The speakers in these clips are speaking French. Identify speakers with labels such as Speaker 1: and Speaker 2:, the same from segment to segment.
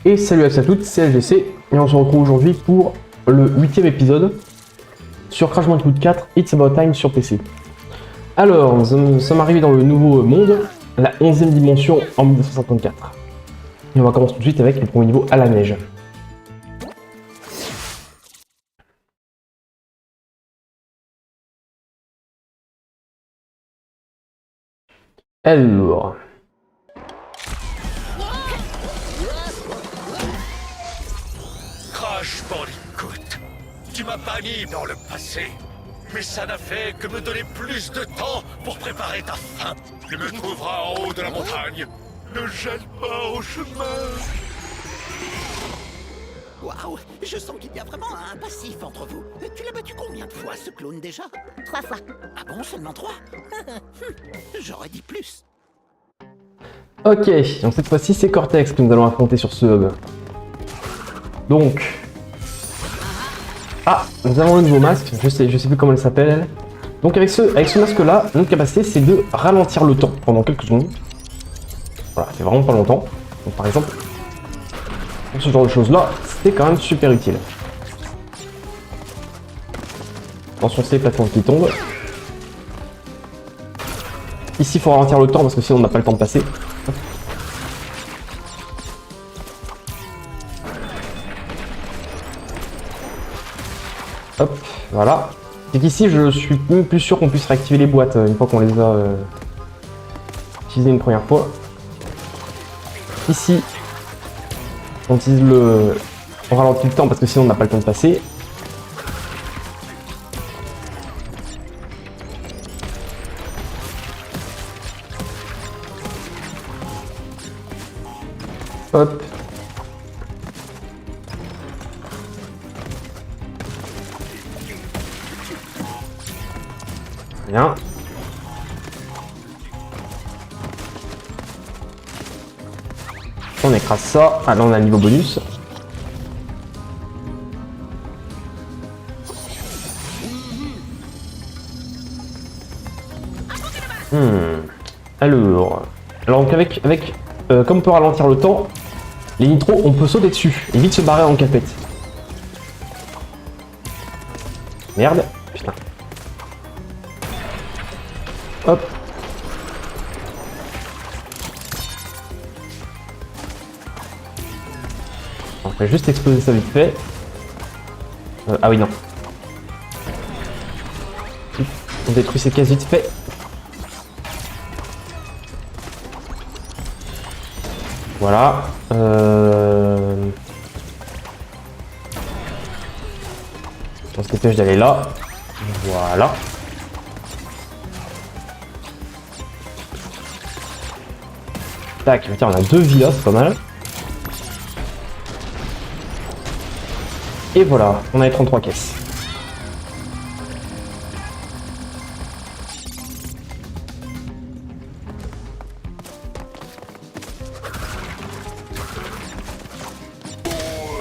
Speaker 1: Et salut à toutes, c'est LGC et on se retrouve aujourd'hui pour le 8e épisode sur Crash Bandicoot 4 It's About Time sur PC. Alors, nous sommes arrivés dans le nouveau monde, la 11e dimension en 1954. Et on va commencer tout de suite avec le premier niveau à la neige. Alors...
Speaker 2: Crash Bandicoot, tu m'as banni dans le passé, mais ça n'a fait que me donner plus de temps pour préparer ta fin. Tu me trouveras en haut de la montagne. Ne gêne pas au chemin.
Speaker 3: Waouh, je sens qu'il y a vraiment un passif entre vous. Tu l'as battu combien de fois, ce clone, déjà?
Speaker 4: 3 fois.
Speaker 3: Ah bon, seulement 3? J'aurais dit plus.
Speaker 1: Ok, donc cette fois-ci c'est Cortex que nous allons affronter sur ce hub. Donc... Ah, nous avons le nouveau masque, je sais plus comment elle s'appelle elle. Donc avec ce masque là, notre capacité c'est de ralentir le temps pendant quelques secondes. Voilà, c'est vraiment pas longtemps. Donc par exemple, pour ce genre de choses là, c'est quand même super utile. Attention, c'est les plateformes qui tombent. Ici il faut ralentir le temps parce que sinon on n'a pas le temps de passer. Hop, voilà. C'est qu'ici, je suis même plus sûr qu'on puisse réactiver les boîtes une fois qu'on les a utilisées une première fois. Ici, on utilise on ralentit le temps parce que sinon on n'a pas le temps de passer. Hop. Bien. On écrase ça. Ah là on a le niveau bonus. Alors donc comme on peut ralentir le temps, les nitros on peut sauter dessus et vite se barrer en capette. Merde, putain. Hop. On va juste exploser ça vite fait. Ah oui, non. On détruit ces cases vite fait. Voilà. On se dépêche d'aller là. Voilà. Tac, tiens, on a 2 vies là, c'est pas mal. Et voilà, on a les 33 caisses.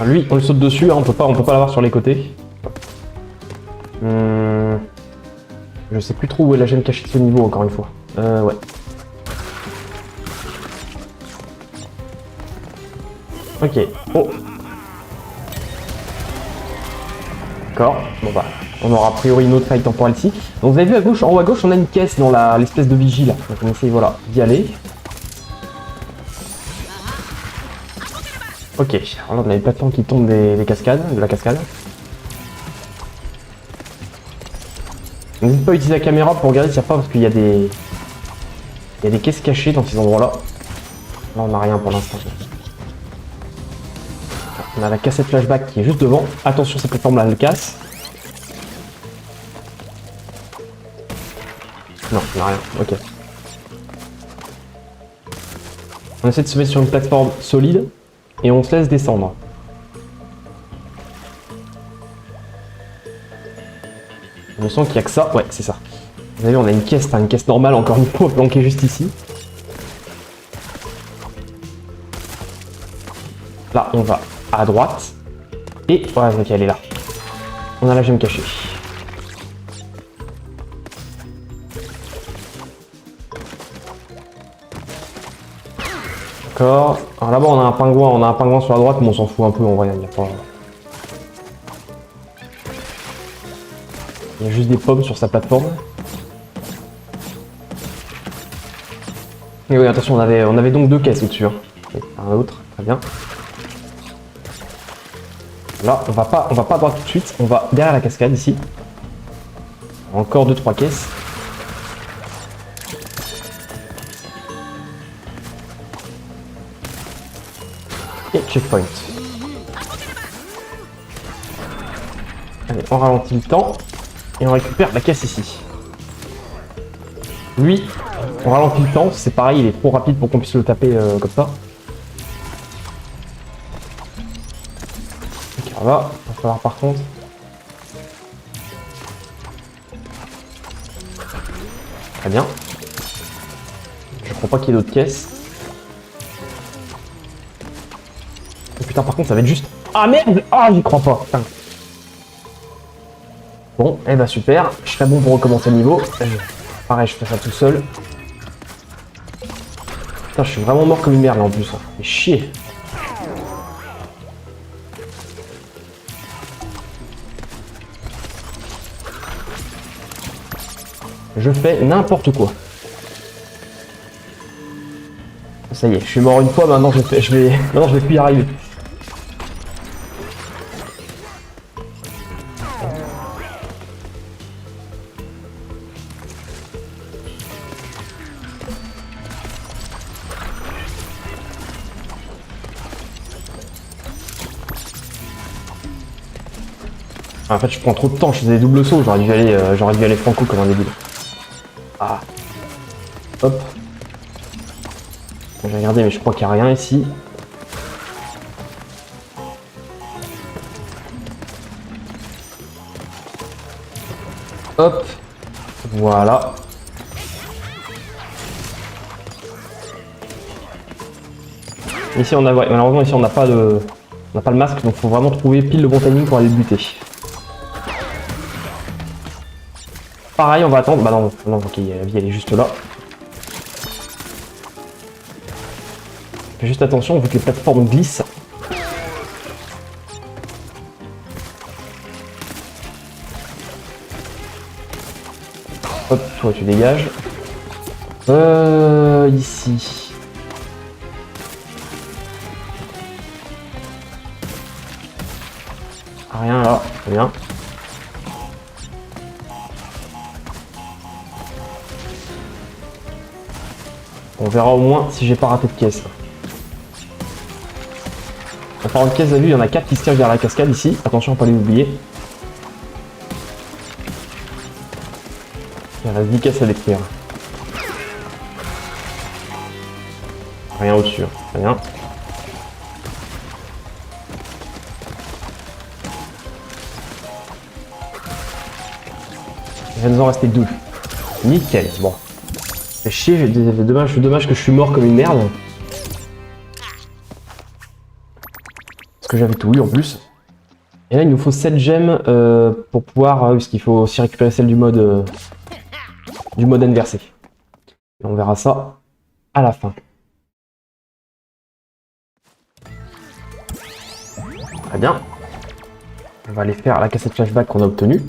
Speaker 1: Lui, on le saute dessus, hein, on peut pas l'avoir sur les côtés. Je sais plus trop où est la gemme cachée de ce niveau, encore une fois. Ouais. Ok. Oh. D'accord. Bon bah, on aura a priori une autre faille temporelle ici. Donc vous avez vu à gauche, en haut à gauche, on a une caisse dans l'espèce de vigie là. Donc on essaye voilà d'y aller. Ok. Alors là on a les plateformes qui tombent de la cascade. N'hésitez pas à utiliser la caméra pour regarder s'il n'y a pas parce qu'il y a des caisses cachées dans ces endroits là. Là on n'a rien pour l'instant. On a la cassette flashback qui est juste devant. Attention, cette plateforme là elle casse. Non, il n'y a rien. Ok. On essaie de se mettre sur une plateforme solide et on se laisse descendre. On sent qu'il n'y a que ça. Ouais, c'est ça. Vous avez vu, on a une caisse normale encore une fois planquée juste ici. Là, on va à droite. Et voilà, donc elle est là. On a la gemme cachée. D'accord. Alors là-bas on a un pingouin sur la droite, mais on s'en fout un peu en vrai, il n'y a pas. Il y a juste des pommes sur sa plateforme. Et oui, attention, on avait donc 2 caisses au-dessus. Hein. Un autre, très bien. Là, on va pas droit tout de suite, on va derrière la cascade ici. Encore 2-3 caisses. Et checkpoint. Allez, on ralentit le temps. Et on récupère la caisse ici. Lui, on ralentit le temps, c'est pareil, il est trop rapide pour qu'on puisse le taper comme ça. Ok, on va falloir par contre... Très bien. Je crois pas qu'il y ait d'autres caisses. Oh, putain, par contre, ça va être juste... Ah merde! Ah, j'y crois pas. Putain. Bon, eh ben super. Je serais bon pour recommencer le niveau. Pareil, je fais ça tout seul. Putain, je suis vraiment mort comme une merde là en plus. Ça fait chier. Je fais n'importe quoi. Ça y est, je suis mort une fois, maintenant je vais plus y arriver. En fait, je prends trop de temps, je faisais des doubles sauts, j'aurais dû aller franco comme un débile. Ah. Hop. J'ai regardé, mais je crois qu'il n'y a rien ici. Hop. Voilà. Ici, on a, ouais, malheureusement, ici, on n'a pas le masque, donc il faut vraiment trouver pile le bon timing pour aller le buter. Pareil, on va attendre. Bah non, ok, la vie elle est juste là. Fais juste attention vu que les plateformes glissent. Hop, toi tu dégages. Ici. Rien là, très bien. On verra au moins si j'ai pas raté de caisse. En parlant de caisse, vous avez vu, il y en a 4 qui se tirent vers la cascade ici. Attention à ne pas les oublier. Il reste 10 caisses à détruire. Rien au-dessus, rien. Il va nous en rester 2. Nickel, bon. C'est chier, dommage que je suis mort comme une merde. Parce que j'avais tout eu en plus. Et là il nous faut 7 gemmes pour pouvoir... parce qu'il faut aussi récupérer celle du mode inversé. Et on verra ça à la fin. Très bien. On va aller faire la cassette flashback qu'on a obtenue.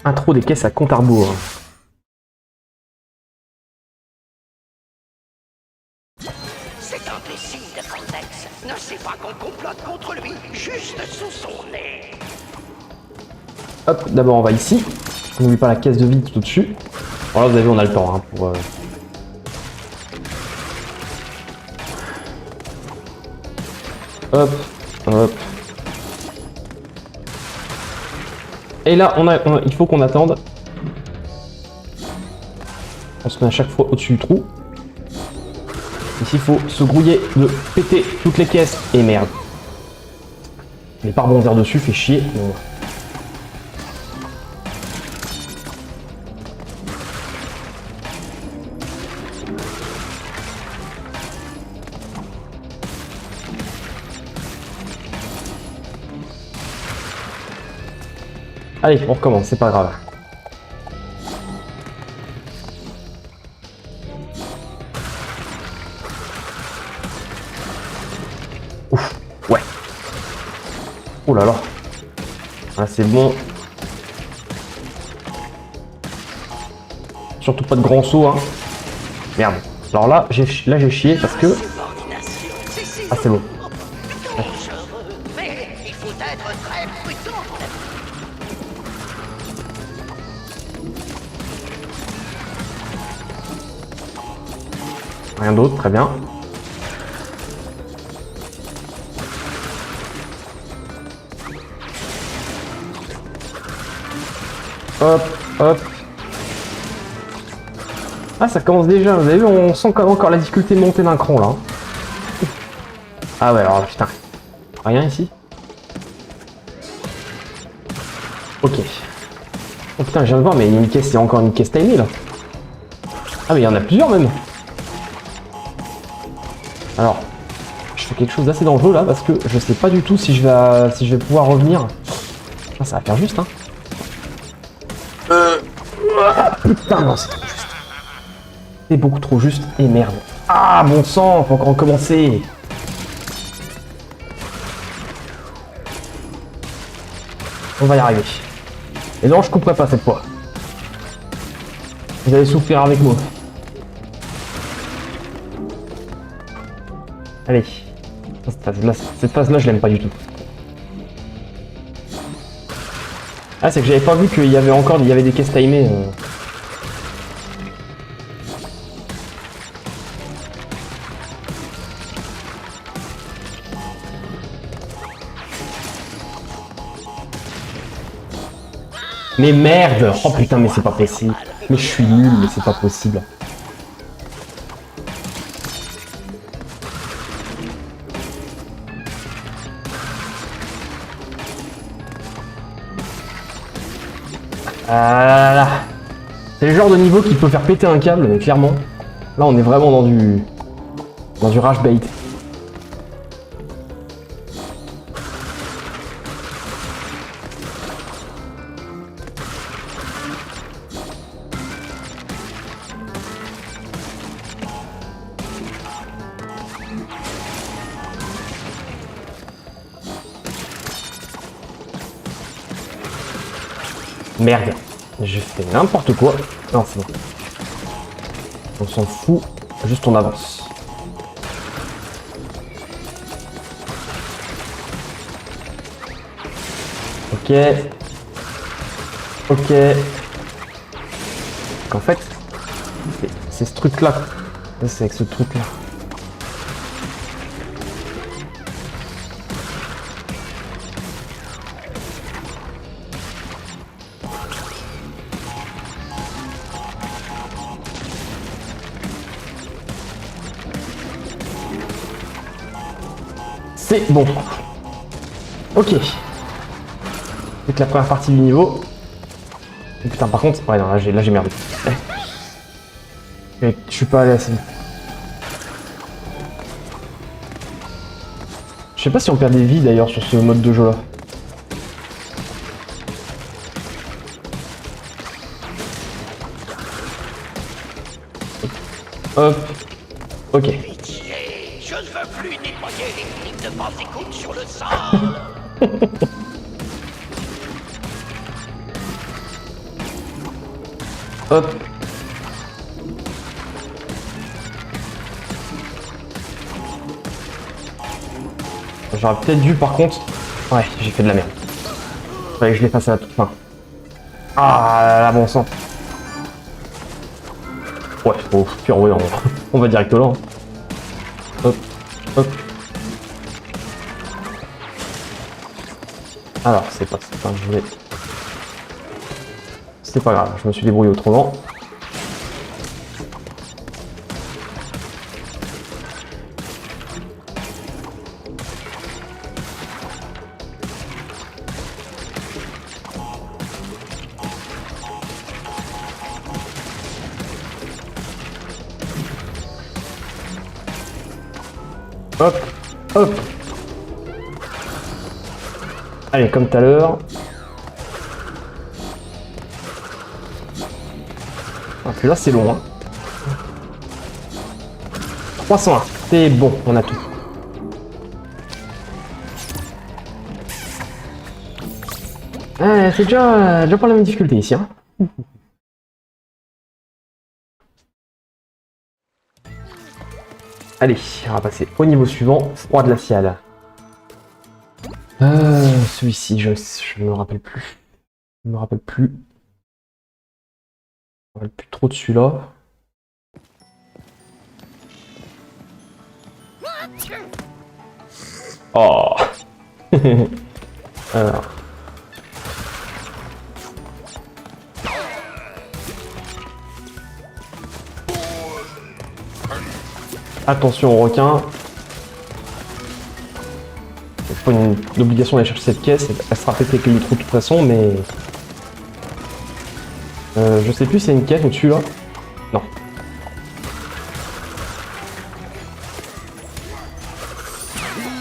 Speaker 1: Intro des caisses à compte à rebours.
Speaker 3: Cet imbécile de Cortex ne sait pas qu'on complote contre lui juste sous son nez.
Speaker 1: Hop, d'abord on va ici. N'oublie pas la caisse de vide tout au-dessus. Alors là vous avez vu, on a le temps hein, pour... Hop, hop. Et là, il faut qu'on attende. On se met à chaque fois au-dessus du trou. Ici, il faut se grouiller de péter toutes les caisses. Et merde. Mais pas rebondir dessus, fait chier. Bon. Allez, on recommence, c'est pas grave. Ouf, ouais. Oh là là. Ah, c'est bon. Surtout pas de grands sauts, hein. Merde. Alors là, j'ai chié parce que...
Speaker 3: Subordination, c'est
Speaker 1: Ah, c'est bon.
Speaker 3: dangereux. Mais il faut être très prudent.
Speaker 1: Rien d'autre, très bien. Hop, hop. Ah, ça commence déjà, vous avez vu, on sent quand même encore la difficulté monter d'un cran là. Ah ouais, alors là, putain. Rien ici. Ok. Oh putain, je viens de voir, mais il y a une caisse, il y a encore une caisse timée là. Ah mais il y en a plusieurs même. Alors, je fais quelque chose d'assez dangereux là parce que je sais pas du tout si je vais pouvoir revenir. Ah, ça va faire juste, hein. Putain, non, c'est trop juste. C'est beaucoup trop juste et merde. Ah, bon sang, faut encore recommencer. On va y arriver. Et non, je couperai pas cette fois. Vous allez souffrir avec moi. Allez. Cette phase-là, je l'aime pas du tout. Ah, c'est que j'avais pas vu qu'il y avait des caisses timées. Mais merde! Oh putain, mais c'est pas possible. Mais je suis nul, mais c'est pas possible. Ah là là. C'est le genre de niveau qui peut faire péter un câble, mais clairement. Là, on est vraiment dans du rage bait. Merde, j'ai fait n'importe quoi. Non, c'est bon. On s'en fout, juste on avance. Ok. Ok. En fait, c'est ce truc-là. C'est avec ce truc-là. C'est bon. Ok. C'est que la première partie du niveau. Et putain, par contre, ouais, non, là j'ai merdé. Je suis pas allé assez vite. Je sais pas si on perd des vies d'ailleurs sur ce mode de jeu là. Hop. Ok.
Speaker 3: Pitié, je ne veux plus nettoyer les flics de Bandicoot sur le sol.
Speaker 1: Hop. J'aurais peut-être dû par contre... Ouais, j'ai fait de la merde. Fallait que je les fasse à la toute fin. Ah là là, bon sang. Ouais, au pire, ouais, on va direct là. Hein. Hop, hop. Alors, c'est pas... Enfin, je voulais... C'est pas grave, je me suis débrouillé autrement. Hop, hop. Allez, comme tout à l'heure. Ah, puis là, c'est long. Hein. 301. C'est bon, on a tout. C'est déjà pas la même difficulté ici. Hein. Allez, on va passer au niveau suivant, froid glacial. Celui-ci, je me rappelle plus. Je me rappelle plus. Je me rappelle plus trop de celui-là. Oh. Alors. Attention aux requins. C'est pas une obligation d'aller chercher cette caisse, elle sera pétée avec les trous de toute façon, mais... je sais plus si c'est une caisse au-dessus là. Non.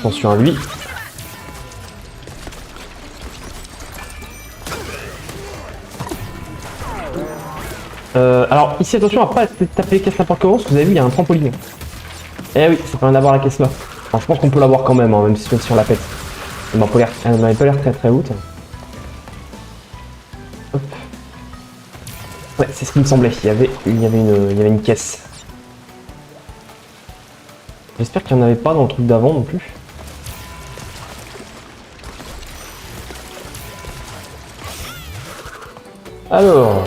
Speaker 1: Attention à lui. Alors ici attention à pas taper les caisses n'importe comment, parce que vous avez vu il y a un trampoline. Eh oui, ça permet d'avoir la caisse là. Alors je pense qu'on peut l'avoir quand même, hein, même si on la pète. Elle n'avait pas l'air très haute. Hop. Ouais, c'est ce qui me semblait, il y avait une caisse. J'espère qu'il n'y en avait pas dans le truc d'avant non plus. Alors,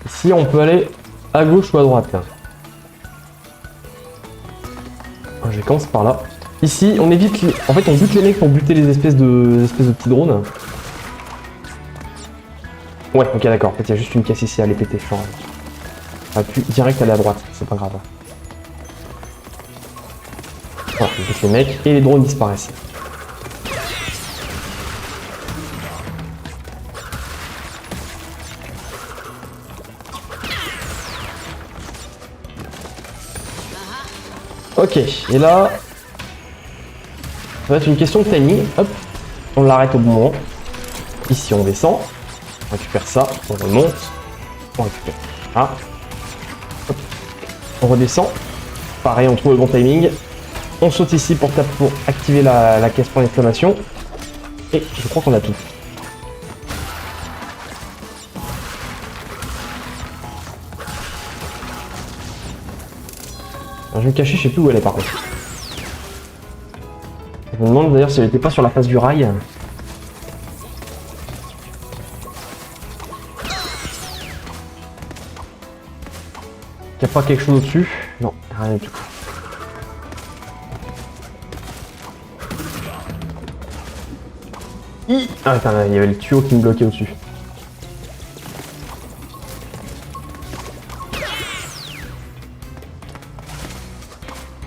Speaker 1: ici on peut aller à gauche ou à droite. Je vais commencer par là. Ici, on évite les... En fait, on bute les mecs pour buter les espèces de petits drones. Ouais, ok, d'accord. En fait, il y a juste une caisse ici à les péter. Genre, on va plus direct aller à droite. C'est pas grave. Voilà, on bute les mecs et les drones disparaissent. Ok, et là, ça va être une question de timing. Hop, on l'arrête au bon moment. Ici, on descend, on récupère ça, on remonte, on récupère ça. Hop, on redescend. Pareil, on trouve le bon timing. On saute ici pour activer la caisse point d'exclamation. Et je crois qu'on a tout. Alors, je vais me cacher, je sais plus où elle est par contre. Je me demande d'ailleurs si elle n'était pas sur la face du rail. Il n'y a pas quelque chose au-dessus? Non, rien du tout. Ah attends, il y avait le tuyau qui me bloquait au-dessus.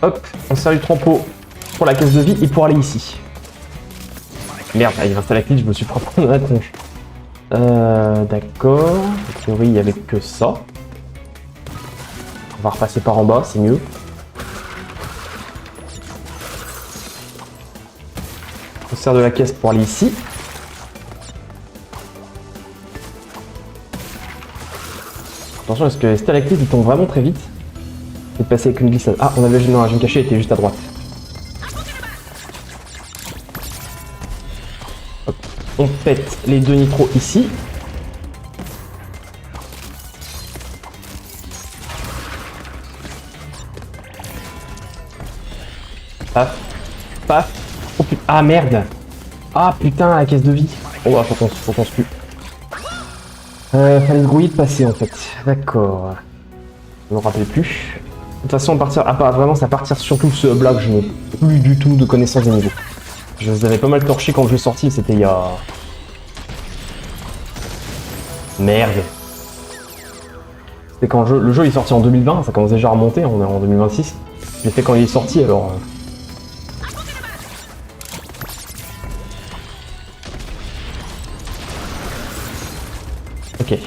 Speaker 1: Hop, on sert du trempeau pour la caisse de vie et pour aller ici. Merde, il reste à la clé, je me suis pas pris dans la tronche. D'accord. A priori, il n'y avait que ça. On va repasser par en bas, c'est mieux. On sert de la caisse pour aller ici. Attention, parce que les stalactites, ils tombent vraiment très vite. Je vais passer avec une glissade. Ah, on avait... Non, je me cachais, elle était juste à droite. Hop. On pète les deux nitros ici. Paf. Paf. Oh putain. Ah merde. Ah putain, la caisse de vie. Oh bah, faut qu'on se tue. Fallait se grouiller de passer en fait. D'accord. Je me rappelle plus. De toute façon, vraiment, c'est à partir surtout de ce hub là que je n'ai plus du tout de connaissance des niveaux. Je les avais pas mal torchés quand le jeu est sorti, c'était il y a... Merde. C'était quand le jeu est sorti en 2020, ça commence déjà à remonter, on est en 2026. Je l'ai fait quand il est sorti alors... Ok.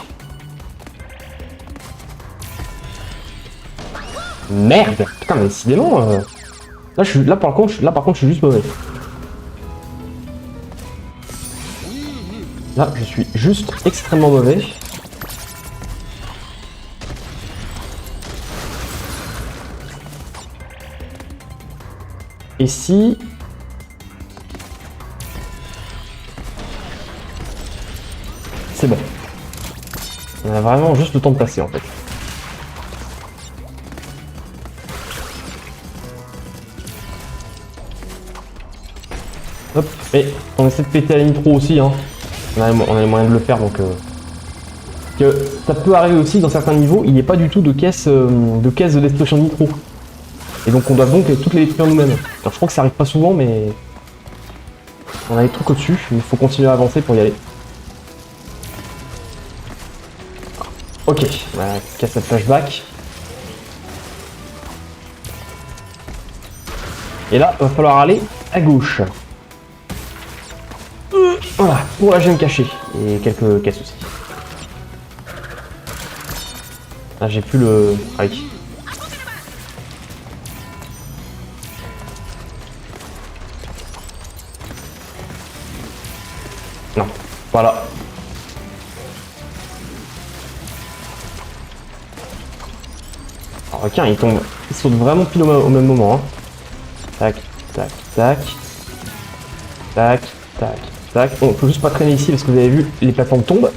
Speaker 1: Merde. Putain, mais décidément... Là, par contre, je suis juste mauvais. Là, je suis juste extrêmement mauvais. Et si... c'est bon. On a vraiment juste le temps de passer en fait. Hop, et on essaie de péter la nitro aussi, hein. On a les moyens de le faire donc... Que ça peut arriver aussi dans certains niveaux, il n'y a pas du tout de caisse de destruction de nitro. Et donc on doit donc toutes les détruire nous-mêmes. Alors je crois que ça arrive pas souvent mais... On a des trucs au-dessus, mais il faut continuer à avancer pour y aller. Ok, on a cassé le flashback. Et là, il va falloir aller à gauche. Voilà, pour la gemme cachée. Et quelques caisses aussi. Ah, j'ai plus le... Ah oui. Non, voilà. Alors, requin, il tombe. Il saute vraiment pile au même moment. Hein. Tac, tac, tac. Tac, tac, tac. Bon, faut juste pas traîner ici parce que vous avez vu, les plateformes tombent.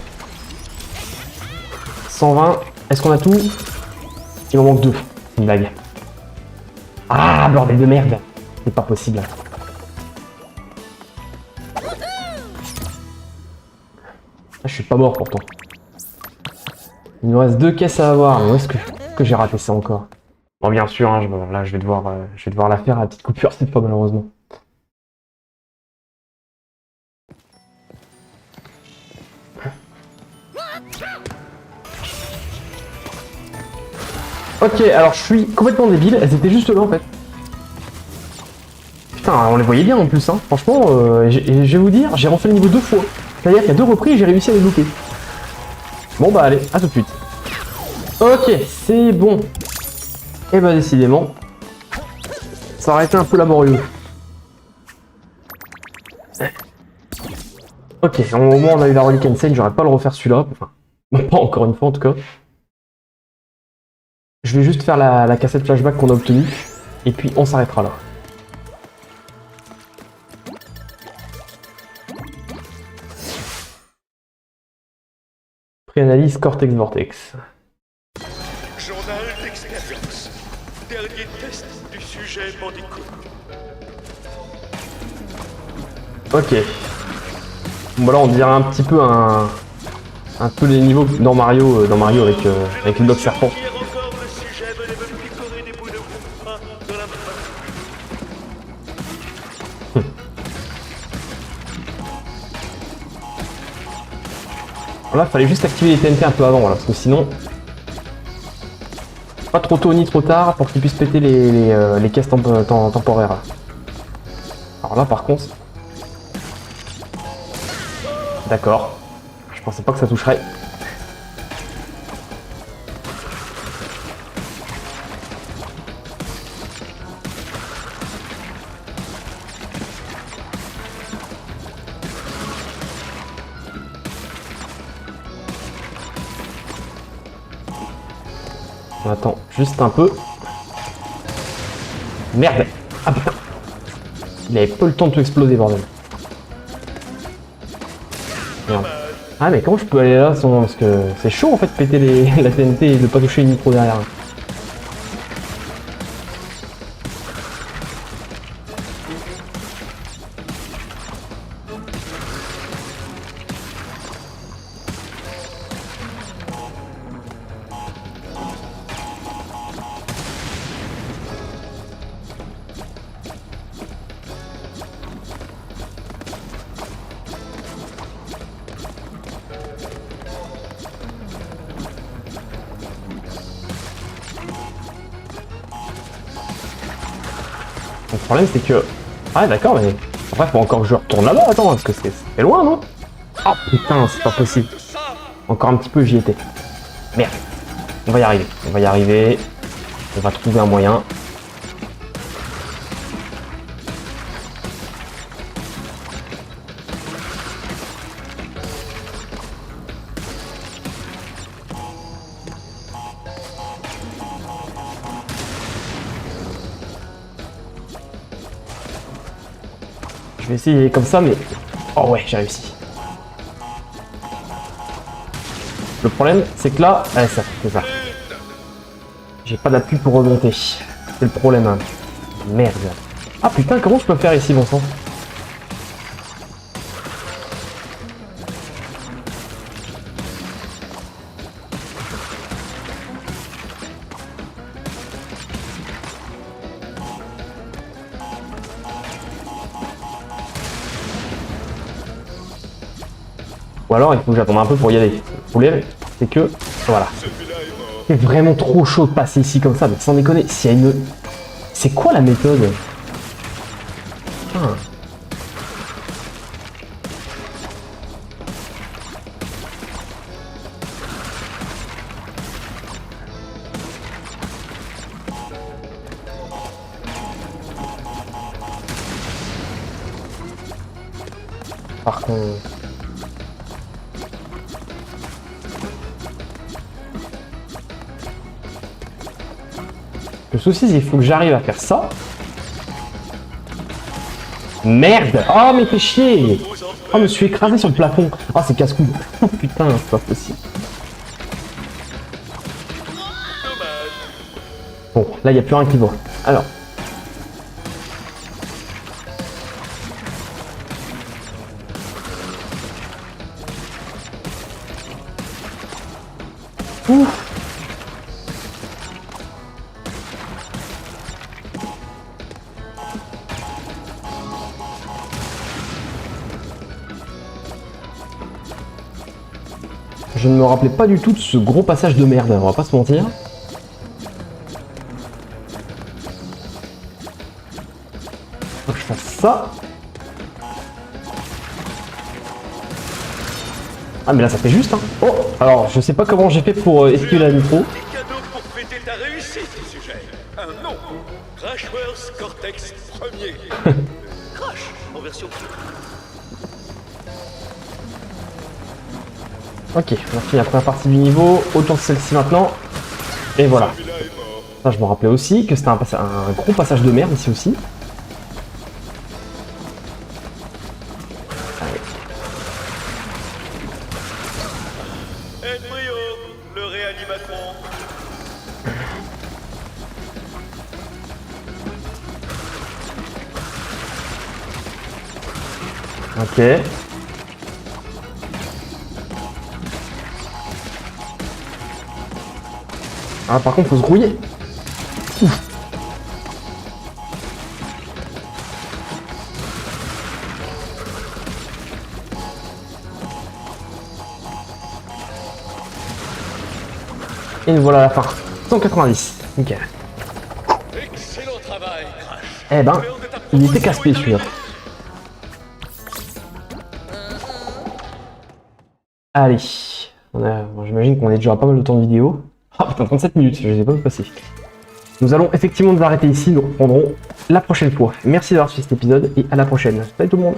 Speaker 1: 120. Est-ce qu'on a tout? Il m'en manque 2. Une blague. Ah, bordel de merde. C'est pas possible. Ah, je suis pas mort pourtant. Il nous reste 2 caisses à avoir. Mais où est-ce que j'ai raté ça encore? Bon, bien sûr, hein, là je vais devoir la faire à la petite coupure cette fois malheureusement. Ok, alors je suis complètement débile. Elles étaient juste là en fait. Putain, on les voyait bien en plus, hein. Franchement, je vais vous dire, j'ai refait le niveau 2 fois. C'est-à-dire qu'à 2 reprises, j'ai réussi à les louper. Bon bah allez, à tout de suite. Ok, c'est bon. Et bah décidément, ça aurait été un peu laborieux. Ok, au moins on a eu la relique Insane, j'aurais pas à le refaire celui-là. Enfin, pas encore une fois en tout cas. Je vais juste faire la cassette flashback qu'on a obtenue. Et puis on s'arrêtera là. Préanalyse Cortex Vortex.
Speaker 2: Journal d'expérience. Dernier test du sujet Bandicoot.
Speaker 1: Ok. Bon là on dirait un petit peu un peu les niveaux dans Mario avec le bloc serpent.
Speaker 2: Hier encore, le sujet venait me picorer des bouts de bois dans la main.
Speaker 1: Là fallait juste activer les TNT un peu avant voilà, parce que sinon pas trop tôt ni trop tard pour qu'ils puissent péter les caisses temporaires. Alors là par contre, d'accord, je pensais pas que ça toucherait. On attend juste un peu. Merde! Ah putain! Il avait pas le temps de tout exploser, bordel. Merde. Ah mais comment je peux aller là parce que c'est chaud en fait de péter la TNT et de pas toucher une nitro derrière. Le problème c'est que... Ah d'accord mais... Après faut encore que je retourne là-bas, attends, parce que c'est loin non? Oh putain, c'est pas possible. Encore un petit peu j'y étais. Merde. On va y arriver, on va y arriver. On va trouver un moyen. Je vais essayer comme ça, mais... Oh ouais, j'ai réussi. Le problème, c'est que là... Ouais, ça, c'est ça. J'ai pas d'appui pour remonter. C'est le problème. Hein. Merde. Ah putain, comment je peux faire ici, bon sang? Ou alors il faut que j'attende un peu pour y aller. Le problème, c'est que... Voilà. C'est vraiment trop chaud de passer ici comme ça, mais sans déconner. S'il y a une... C'est quoi la méthode? Putain. Par contre... Le souci, c'est qu'il faut que j'arrive à faire ça. Merde! Oh, mais fais chier! Oh, je me suis écrasé sur le plafond. Oh, c'est casse-cou. Oh, putain, c'est pas possible. Bon, là, il n'y a plus rien qui va. Alors. Ouf! Je ne me rappelais pas du tout de ce gros passage de merde, on va pas se mentir. Faut que je fasse ça. Ah mais là ça fait juste hein. Oh, alors je sais pas comment j'ai fait pour esquiver la nitro.
Speaker 2: Des cadeaux pour fêter ta réussite, sujet. Un nom. Crashworth Cortex 1er. Crash en version...
Speaker 1: Ok, on a fini la première partie du niveau, autour de celle-ci maintenant. Et voilà. Ça, je me rappelais aussi que c'était un gros passage de merde ici aussi. Allez.
Speaker 2: Embryo, le réanimatron.
Speaker 1: Ok. Ah, par contre, faut se grouiller. Ouf. Et nous voilà à la fin. 190. Nickel.
Speaker 2: Excellent travail, Crash.
Speaker 1: Eh ben, il était casse-pied celui-là. Allez. J'imagine qu'on est déjà à pas mal de temps de vidéo. Ah putain, 37 minutes, je les ai pas vu passer. Nous allons effectivement nous arrêter ici, nous reprendrons la prochaine fois. Merci d'avoir suivi cet épisode et à la prochaine. Salut tout le monde!